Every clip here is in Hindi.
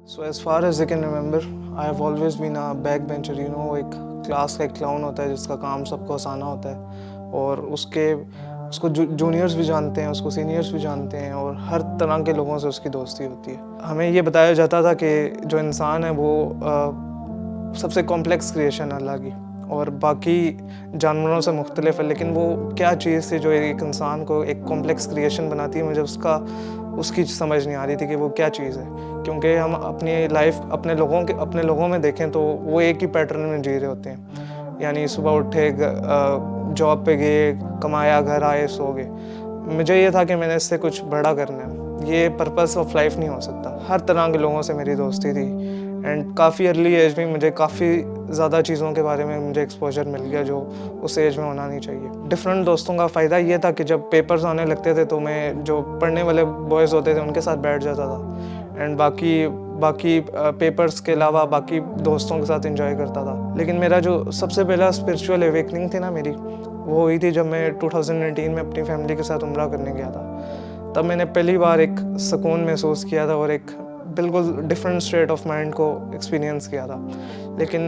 So as far as I can remember, I have always been a backbencher. एक क्लास का एक क्लाउन होता है जिसका काम सबको हंसाना होता है और उसको जूनियर्स भी जानते हैं, उसको सीनियर्स भी जानते हैं और हर तरह के लोगों से उसकी दोस्ती होती है। हमें ये बताया जाता था कि जो इंसान है वो सबसे कॉम्प्लेक्स क्रिएशन है अल्लाह की और बाकी जानवरों से मुख्तलिफ है, लेकिन वो क्या चीज़ थी जो एक इंसान को एक कॉम्प्लेक्स क्रिएशन बनाती है, मुझे उसकी समझ नहीं आ रही थी कि वो क्या चीज़ है। क्योंकि हम अपनी लाइफ अपने लोगों में देखें तो वो एक ही पैटर्न में जी रहे होते हैं, यानी सुबह उठे, जॉब पे गए, कमाया, घर आए, सो गए। मुझे ये था कि मैंने इससे कुछ बड़ा करना है, ये पर्पस ऑफ लाइफ नहीं हो सकता। हर तरह के लोगों से मेरी दोस्ती थी एंड काफ़ी अर्ली एज में मुझे काफ़ी ज़्यादा चीज़ों के बारे में मुझे एक्सपोजर मिल गया जो उस एज में होना नहीं चाहिए। डिफरेंट दोस्तों का फ़ायदा ये था कि जब पेपर्स आने लगते थे तो मैं जो पढ़ने वाले बॉयज़ होते थे उनके साथ बैठ जाता था एंड बाकी पेपर्स के अलावा बाकी दोस्तों के साथ एंजॉय करता था। लेकिन मेरा जो सबसे पहला स्पिरिचुअल अवेकनिंग थी ना मेरी, वो हुई थी जब मैं 2019 में अपनी फैमिली के साथ उम्रा करने गया था। तब मैंने पहली बार एक सुकून महसूस किया था और एक बिल्कुल डिफरेंट स्टेट ऑफ माइंड को एक्सपीरियंस किया था। लेकिन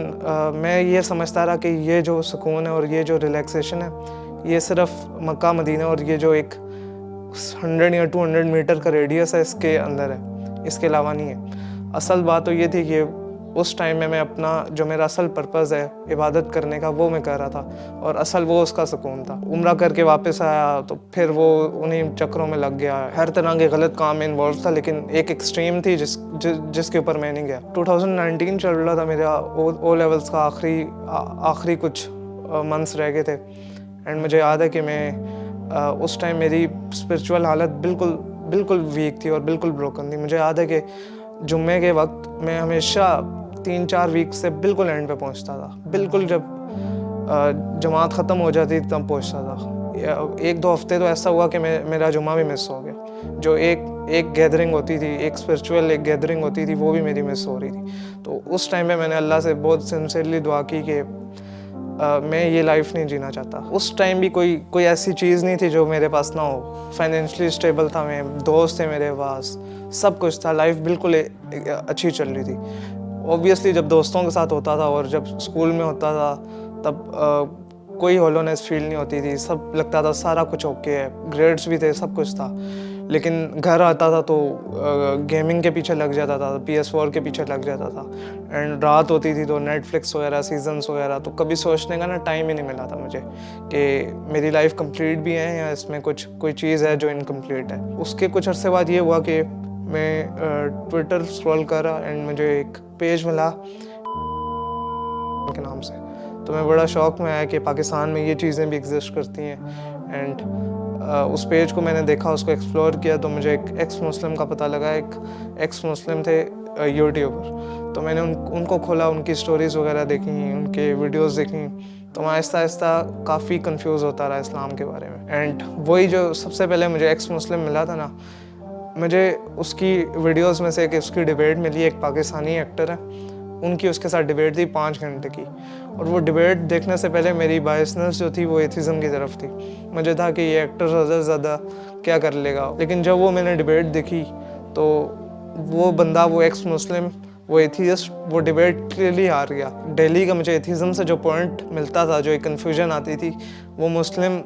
मैं ये समझता रहा कि ये जो सुकून है और ये जो रिलैक्सेशन है ये सिर्फ मक्का मदीना और ये जो एक 100 या 200 मीटर का रेडियस है इसके अंदर है, इसके अलावा नहीं है। असल बात तो ये थी कि उस टाइम में मैं अपना जो मेरा असल पर्पज़ है इबादत करने का वो मैं कर रहा था और असल वो उसका सुकून था। उम्रा करके वापस आया तो फिर वो उन्हीं चक्करों में लग गया, हर तरह के गलत काम में इन्वॉल्व था, लेकिन एक एक्सट्रीम थी जिसके ऊपर मैं नहीं गया। 2019 चल रहा था, मेरा ओ लेवल्स का आखिरी कुछ मंथ्स रह गए थे एंड मुझे याद है कि मैं उस टाइम मेरी स्पिरिचुअल हालत बिल्कुल वीक थी और बिल्कुल ब्रोकन थी। मुझे याद है कि जुम्मे के वक्त मैं हमेशा 3-4 वीक से बिल्कुल एंड पे पहुंचता था, बिल्कुल जब जमात ख़त्म हो जाती तब पहुंचता था। 1-2 हफ्ते तो ऐसा हुआ कि मेरा जुम्मा भी मिस हो गया। जो एक गैदरिंग होती थी, एक स्पिरिचुअल एक गैदरिंग होती थी, वो भी मेरी मिस हो रही थी। तो उस टाइम में मैंने अल्लाह से बहुत सिंसियरली दुआ की कि मैं ये लाइफ नहीं जीना चाहता। उस टाइम भी कोई ऐसी चीज़ नहीं थी जो मेरे पास ना हो। फाइनेंशियली स्टेबल था मैं, दोस्त थे मेरे पास, सब कुछ था, लाइफ बिल्कुल अच्छी चल रही थी। ऑब्वियसली जब दोस्तों के साथ होता था और जब स्कूल में होता था तब कोई होलोनेस फील नहीं होती थी, सब लगता था सारा कुछ ओके है, ग्रेड्स भी थे, सब कुछ था। लेकिन घर आता था तो गेमिंग के पीछे लग जाता था, PS4 के पीछे लग जाता था एंड रात होती थी तो नेटफ्लिक्स वगैरह, सीजन्स वगैरह, तो कभी सोचने का ना टाइम ही नहीं मिला था मुझे कि मेरी लाइफ कंप्लीट भी है या इसमें कोई चीज़ है जो इनकम्प्लीट है। उसके कुछ अरसे बाद ये हुआ कि मैं ट्विटर स्क्रॉल कर रहा एंड मुझे एक पेज मिला के नाम से, तो मैं बड़ा शौक में आया कि पाकिस्तान में ये चीज़ें भी एग्जिस्ट करती हैं एंड उस पेज को मैंने देखा, उसको एक्सप्लोर किया तो मुझे एक एक्स मुस्लिम का पता लगा। एक एक्स मुस्लिम थे यूट्यूबर, तो मैंने उनको खोला, उनकी स्टोरीज़ वगैरह देखी, उनके वीडियोस देखी, तो मैं आहिस्ता आहिस्ता काफ़ी कंफ्यूज होता रहा इस्लाम के बारे में। एंड वही जो सबसे पहले मुझे एक्स मुस्लिम मिला था ना, मुझे उसकी वीडियोस में से एक उसकी डिबेट मिली, एक पाकिस्तानी एक्टर है, उनकी उसके साथ डिबेट थी 5 घंटे की, और वो डिबेट देखने से पहले मेरी बायसनेस जो थी वो एथिज़म की तरफ थी। मुझे था कि ये एक्टर ज़्यादा क्या कर लेगा, लेकिन जब वो मैंने डिबेट देखी तो वो बंदा, वो एक्स मुस्लिम, वो एथियस्ट, वो डिबेट क्लियरली हार गया। दिल्ली का मुझे एथिज़म से जो पॉइंट मिलता था, जो एक कन्फ्यूजन आती थी, वो मुस्लिम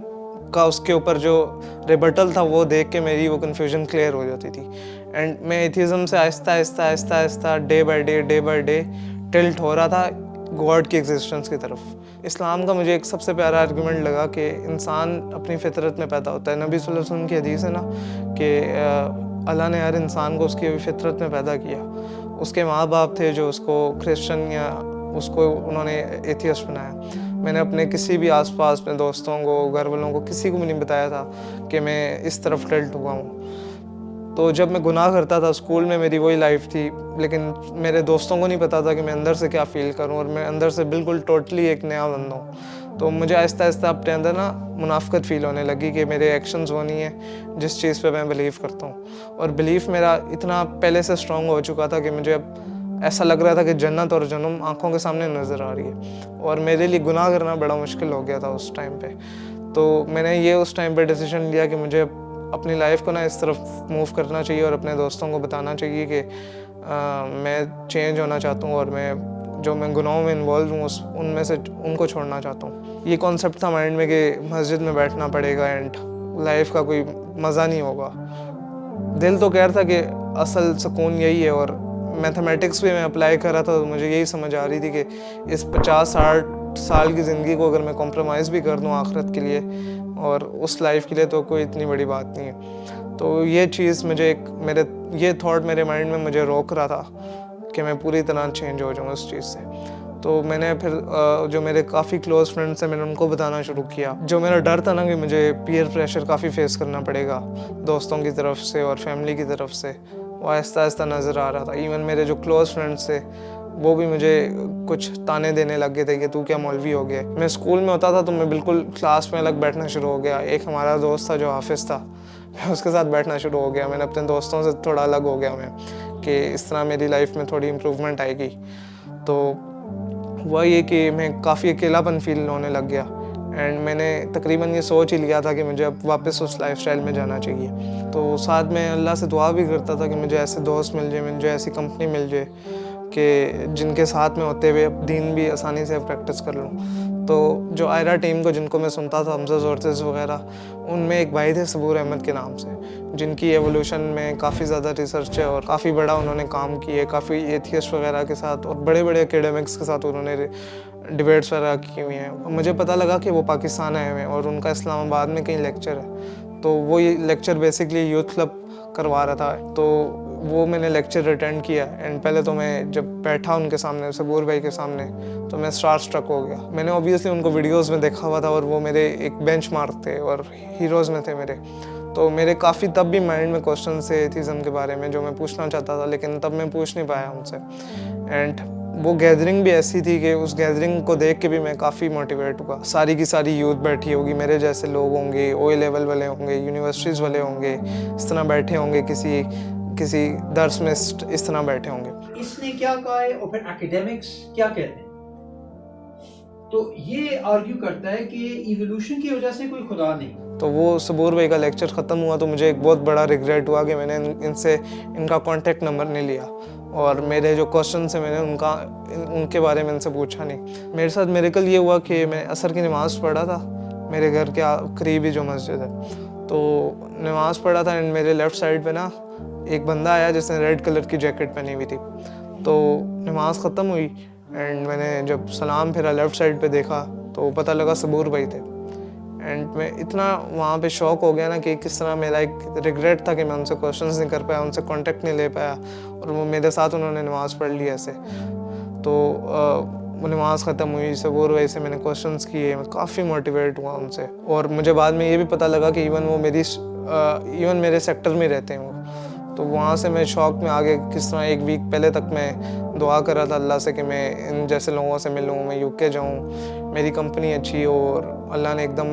का उसके ऊपर जो रिबटल था वो देख के मेरी वो कन्फ्यूजन क्लियर हो जाती थी एंड मैं एथिज़म से आहिस्ता डे बाय डे टिल्ट हो रहा था गॉड की एग्जिस्टेंस की तरफ। इस्लाम का मुझे एक सबसे प्यारा आर्गुमेंट लगा कि इंसान अपनी फितरत में पैदा होता है। नबी सल्लल्लाहु अलैहि वसल्लम की हदीस है ना कि अल्लाह ने हर इंसान को उसकी फितरत में पैदा किया। उसके माँ बाप थे जो उसको क्रिश्चियन या उसको उन्होंने एथियस्ट बनाया। मैंने अपने किसी भी आसपास में दोस्तों को, घर वालों को, किसी को भी नहीं बताया था कि मैं इस तरफ टिल्ट हुआ हूँ। तो जब मैं गुनाह करता था, स्कूल में मेरी वही लाइफ थी, लेकिन मेरे दोस्तों को नहीं पता था कि मैं अंदर से क्या फ़ील करूँ और मैं अंदर से बिल्कुल टोटली एक नया बंदा हूँ। तो मुझे आहिस्ता आहिस्ता अपने अंदर ना मुनाफ़िक़त फ़ील होने लगी कि मेरे एक्शंस वो नहीं है जिस चीज़ पे मैं बिलीव करता हूँ। और बिलीफ मेरा इतना पहले से स्ट्रॉन्ग हो चुका था कि मुझे अब ऐसा लग रहा था कि जन्नत और जन्नम आंखों के सामने नज़र आ रही है और मेरे लिए गुनाह करना बड़ा मुश्किल हो गया था उस टाइम पे। तो मैंने ये उस टाइम पे डिसीजन लिया कि मुझे अपनी लाइफ को ना इस तरफ मूव करना चाहिए और अपने दोस्तों को बताना चाहिए कि मैं चेंज होना चाहता हूँ और मैं गुनाहों में इन्वॉल्व हूँ उनमें से उनको छोड़ना चाहता हूँ। ये कॉन्सेप्ट था माइंड में कि मस्जिद में बैठना पड़ेगा एंड लाइफ का कोई मज़ा नहीं होगा। दिल तो कह रहा था कि असल सुकून यही है, और मैथमेटिक्स भी मैं अप्लाई कर रहा था तो मुझे यही समझ आ रही थी कि इस 50-60 साल की ज़िंदगी को अगर मैं कॉम्प्रोमाइज़ भी कर दूँ आखिरत के लिए और उस लाइफ के लिए, तो कोई इतनी बड़ी बात नहीं है। तो ये चीज़ ये थॉट मेरे माइंड में मुझे रोक रहा था कि मैं पूरी तरह चेंज हो जाऊँ उस चीज़ से। तो मैंने फिर जो मेरे काफ़ी क्लोज़ फ्रेंड्स हैं मैंने उनको बताना शुरू किया। जो मेरा डर था ना कि मुझे पीयर प्रेशर काफ़ी फेस करना पड़ेगा दोस्तों की तरफ से और फैमिली की तरफ से, वो आहिस्ता आहिस्ता नज़र आ रहा था। इवन मेरे जो क्लोज़ फ्रेंड्स थे वो भी मुझे कुछ ताने देने लग गए थे कि तू क्या मौलवी हो गया। मैं स्कूल में होता था तो मैं बिल्कुल क्लास में अलग बैठना शुरू हो गया। एक हमारा दोस्त था जो हाफिज़ था, मैं उसके साथ बैठना शुरू हो गया। मैंने अपने दोस्तों से थोड़ा अलग हो गया मैं कि इस तरह मेरी लाइफ में थोड़ी इम्प्रूवमेंट आएगी। तो हुआ ये कि मैं काफ़ी अकेलापन फील होने लग गया एंड मैंने तकरीबन ये सोच ही लिया था कि मुझे अब वापस उस लाइफस्टाइल में जाना चाहिए। तो साथ में अल्लाह से दुआ भी करता था कि मुझे ऐसे दोस्त मिल जाए, मुझे ऐसी कंपनी मिल जाए कि जिनके साथ में होते हुए अब दीन भी आसानी से प्रैक्टिस कर लूँ। तो जो आयरा टीम को जिनको मैं सुनता था, हमजा ज़ोरतेज़ वगैरह, उनमें एक भाई थे सबूर अहमद के नाम से, जिनकी एवोल्यूशन में काफ़ी ज़्यादा रिसर्च है और काफ़ी बड़ा उन्होंने काम किया है। काफ़ी एथियस्ट वगैरह के साथ और बड़े बड़े एकेडमिक्स के साथ उन्होंने डिबेट्स वगैरह की हुई हैं। मुझे पता लगा कि वो पाकिस्तान आए हुए हैं और उनका इस्लामाबाद में कहीं लेक्चर है। तो वो ये लेक्चर बेसिकली यूथ क्लब करवा रहा था, तो वो मैंने लेक्चर अटेंड किया एंड पहले तो मैं जब बैठा उनके सामने सबूर भाई के सामने, तो मैं स्टार स्ट्रक हो गया। मैंने ऑब्वियसली उनको वीडियोस में देखा हुआ था और वो मेरे एक बेंचमार्क थे और हीरोज़ में थे मेरे। तो मेरे काफ़ी तब भी माइंड में क्वेश्चन थे एथिज़म के बारे में जो मैं पूछना चाहता था, लेकिन तब मैं पूछ नहीं पाया उनसे। एंड वो गैदरिंग भी ऐसी थी कि उस गैदरिंग को देख के भी मैं काफ़ी मोटिवेट हुआ। सारी की सारी यूथ बैठी होगी, मेरे जैसे लोग होंगे, ओ लेवल वाले होंगे, यूनिवर्सिटीज़ वाले होंगे, इस तरह बैठे होंगे, किसी दर्स में इस तरह बैठे होंगे। इसने क्या कहा है और फिर एकेडमिक्स क्या कहते हैं? तो ये आर्ग्यू करता है कि इवोल्यूशन की वजह से कोई खुदा नहीं। तो वो सबूर भाई का लेक्चर ख़त्म हुआ तो मुझे एक बहुत बड़ा रिग्रेट हुआ कि मैंने इनका कॉन्टेक्ट नंबर नहीं लिया और मेरे जो क्वेश्चन है मैंने उनके बारे में इनसे पूछा नहीं। मेरे साथ मेरेकल ये हुआ कि मैं असर की नमाज़ पढ़ा था, मेरे घर के करीब ही जो मस्जिद है, तो नमाज़ पढ़ा था एंड मेरे लेफ़्ट साइड पे ना एक बंदा आया जिसने रेड कलर की जैकेट पहनी हुई थी। तो नमाज़ ख़त्म हुई एंड मैंने जब सलाम फिरा लेफ़्ट साइड पे देखा तो पता लगा सबूर भाई थे। एंड मैं इतना वहाँ पे शॉक हो गया ना कि किस तरह मेरा एक रिग्रेट था कि मैं उनसे क्वेश्चंस नहीं कर पाया, उनसे कांटेक्ट नहीं ले पाया और वो मेरे साथ उन्होंने नमाज़ पढ़ ली ऐसे। तो वो नमाज़ ख़त्म हुई, सबूर भाई से मैंने क्वेश्चंस किए, मैं काफ़ी मोटिवेट हुआ उनसे और मुझे बाद में ये भी पता लगा कि इवन मेरे सेक्टर में रहते हैं वो। तो वहाँ से मैं शौक में आ गया किस तरह एक वीक पहले तक मैं दुआ कर रहा था अल्लाह से कि मैं इन जैसे लोगों से मिलूँ, मैं यूके जाऊँ, मेरी कंपनी अच्छी हो, और अल्लाह ने एकदम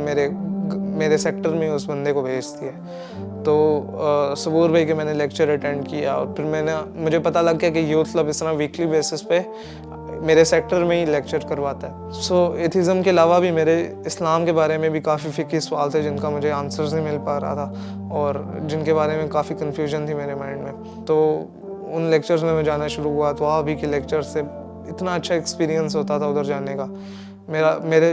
मेरे सेक्टर में उस बंदे को भेज दिया। तो सबूर भाई के मैंने लेक्चर अटेंड किया और फिर मुझे पता लग गया कि यूथ क्लब इस तरह वीकली बेसिस पे मेरे सेक्टर में ही लेक्चर करवाता है। सो एथिज़म के अलावा भी मेरे इस्लाम के बारे में भी काफ़ी फ़िक्री सवाल थे जिनका मुझे आंसर्स नहीं मिल पा रहा था और जिनके बारे में काफ़ी कन्फ्यूजन थी मेरे माइंड में। तो उन लेक्चर्स में मैं जाना शुरू हुआ, तो वहाँ भी के लेक्चर से इतना अच्छा एक्सपीरियंस होता था उधर जाने का। मेरे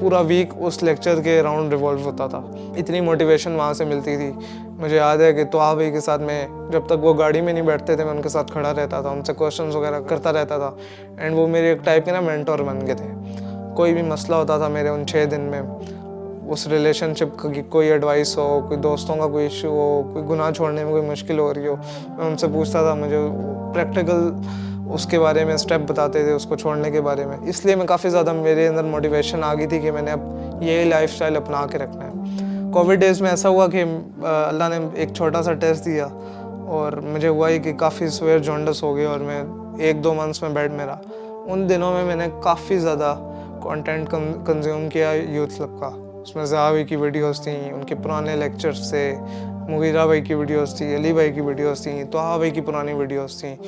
पूरा वीक उस लेक्चर के अराउंड रिवॉल्व होता था, इतनी मोटिवेशन वहाँ से मिलती थी। मुझे याद है कि तोहा भाई के साथ मैं जब तक वो गाड़ी में नहीं बैठते थे मैं उनके साथ खड़ा रहता था, उनसे क्वेश्चंस वगैरह करता रहता था एंड वो मेरे एक टाइप के ना मेंटोर बन गए थे। कोई भी मसला होता था मेरे उन 6 दिन में, उस रिलेशनशिप की कोई एडवाइस हो, कोई दोस्तों का कोई इशू हो, कोई गुनाह छोड़ने में कोई मुश्किल हो रही हो, मैं उनसे पूछता था, मुझे प्रैक्टिकल उसके बारे में स्टेप बताते थे उसको छोड़ने के बारे में। इसलिए मैं काफ़ी ज़्यादा मेरे अंदर मोटिवेशन आ गई थी कि मैंने अब यही लाइफस्टाइल अपना के रखना है। कोविड डेज़ में ऐसा हुआ कि अल्लाह ने एक छोटा सा टेस्ट दिया और मुझे हुआ ही कि काफ़ी सीवियर जॉन्डिस हो गई और मैं 1-2 मंथ्स में बेड में रहा। उन दिनों में मैंने काफ़ी ज़्यादा कंटेंट कंज्यूम किया यूथ क्लब का। उसमें ज़हा भाई की वीडियोस थी, उनके पुराने लेक्चर्स थे, मुगीरा भाई की वीडियोस थी, अली भाई की वीडियोस थी, तोहा भाई की पुरानी वीडियोस थी।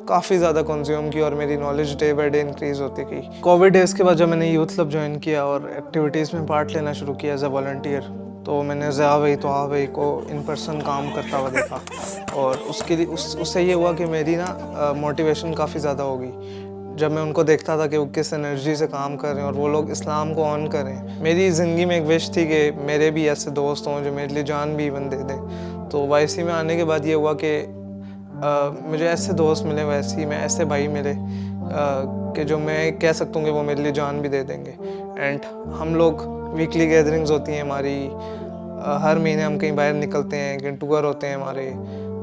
काफ़ी ज़्यादा कंज्यूम की और मेरी knowledge day by day increase होती गई। कोविड डेज़ के बाद जब मैंने यूथ क्लब ज्वाइन किया और एक्टिविटीज़ में पार्ट लेना शुरू किया एज अ वॉलंटियर, तो मैंने ज़िया भाई तो आ भाई को इन पर्सन काम करता हुआ देखा और उससे ये हुआ कि मेरी ना मोटिवेशन काफ़ी ज़्यादा हो गई जब मैं उनको देखता था कि वो किस एनर्जी से काम कर रहे हैं और वो लोग इस्लाम को ऑन करें। मेरी ज़िंदगी में एक विश थी कि मेरे भी ऐसे दोस्त हों जो मेरे लिए जान भी इवन दे दें। तो वाईसी में आने के बाद ये हुआ कि मुझे ऐसे दोस्त मिले, वैसे ही मैं ऐसे भाई मिले कि जो मैं कह सकता हूँ कि वो मेरे लिए जान भी दे देंगे। एंड हम लोग वीकली गैदरिंग्स होती हैं हमारी, हर महीने हम कहीं बाहर निकलते हैं, कहीं टूर होते हैं हमारे,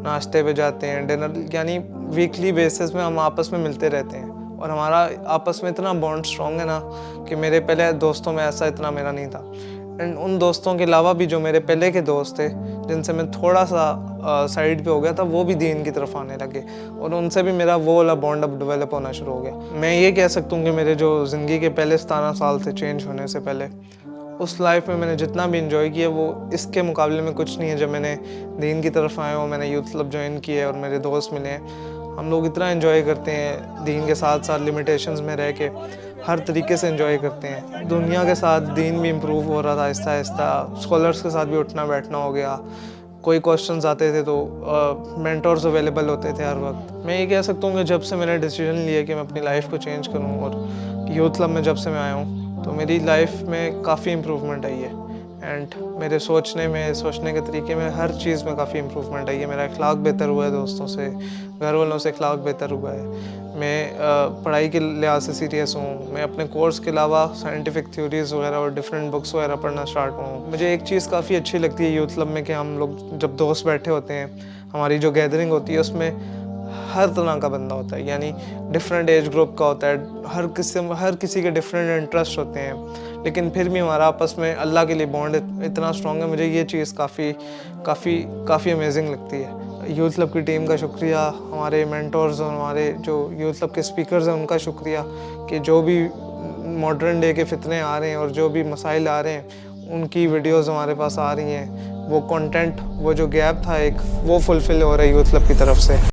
नाश्ते पे जाते हैं, डिनर, यानी वीकली बेसिस में हम आपस में मिलते रहते हैं और हमारा आपस में इतना बॉन्ड स्ट्रॉन्ग है ना कि मेरे पहले दोस्तों में ऐसा इतना मेरा नहीं था। एंड उन दोस्तों के अलावा भी जो मेरे पहले के दोस्त थे जिनसे मैं थोड़ा सा साइड पे हो गया था, वो भी दीन की तरफ आने लगे और उनसे भी मेरा वो वाला बॉन्ड अब डेवलप होना शुरू हो गया। मैं ये कह सकता हूँ कि मेरे जो ज़िंदगी के पहले 17 साल थे चेंज होने से पहले, उस लाइफ में मैंने जितना भी इंजॉय किया वो इसके मुकाबले में कुछ नहीं है। जब मैंने दीन की तरफ आया हूँ, मैंने यूथ क्लब ज्वाइन किया है और मेरे दोस्त मिले हैं, हम लोग इतना एंजॉय करते हैं दीन के साथ साथ लिमिटेशंस में रह के, हर तरीके से एंजॉय करते हैं। दुनिया के साथ दीन भी इम्प्रूव हो रहा था आहिस्ता आहिस्ता, स्कॉलर्स के साथ भी उठना बैठना हो गया, कोई क्वेश्चंस आते थे तो मेंटर्स अवेलेबल होते थे हर वक्त। मैं ये कह सकता हूँ कि जब से मैंने डिसीजन लिया कि मैं अपनी लाइफ को चेंज करूँ और यूथ क्लब में जब से मैं आया हूँ तो मेरी लाइफ में काफ़ी इम्प्रूवमेंट आई है। एंड मेरे सोचने के तरीके में, हर चीज़ में काफ़ी इम्प्रूवमेंट आई है। मेरा अखलाक बेहतर हुआ है, दोस्तों से, घर वालों से अखलाक बेहतर हुआ है। मैं पढ़ाई के लिहाज से सीरियस हूँ। मैं अपने कोर्स के अलावा साइंटिफिक थ्योरीज़ वगैरह और डिफरेंट बुक्स वगैरह पढ़ना स्टार्ट हूँ। मुझे एक चीज़ काफ़ी अच्छी लगती है यूथ क्लब में कि हम लोग जब दोस्त बैठे होते हैं, हमारी जो गैदरिंग होती है उसमें हर तरह का बंदा होता है, यानी डिफरेंट एज ग्रुप का होता है, हर किसी के डिफरेंट इंटरेस्ट होते हैं, लेकिन फिर भी हमारा आपस में अल्लाह के लिए बॉन्ड इतना स्ट्रॉन्ग है। मुझे ये चीज़ काफ़ी अमेजिंग लगती है। यूथ क्लब की टीम का शुक्रिया, हमारे मेंटर्स और हमारे जो यूथ क्लब के स्पीकर्स हैं उनका शुक्रिया कि जो भी मॉडर्न डे के फितने आ रहे हैं और जो भी मसाइल आ रहे हैं उनकी वीडियोस हमारे पास आ रही हैं। वो कंटेंट, वो जो गैप था एक, वो फुलफ़िल हो रहा है यूथ क्लब की तरफ से।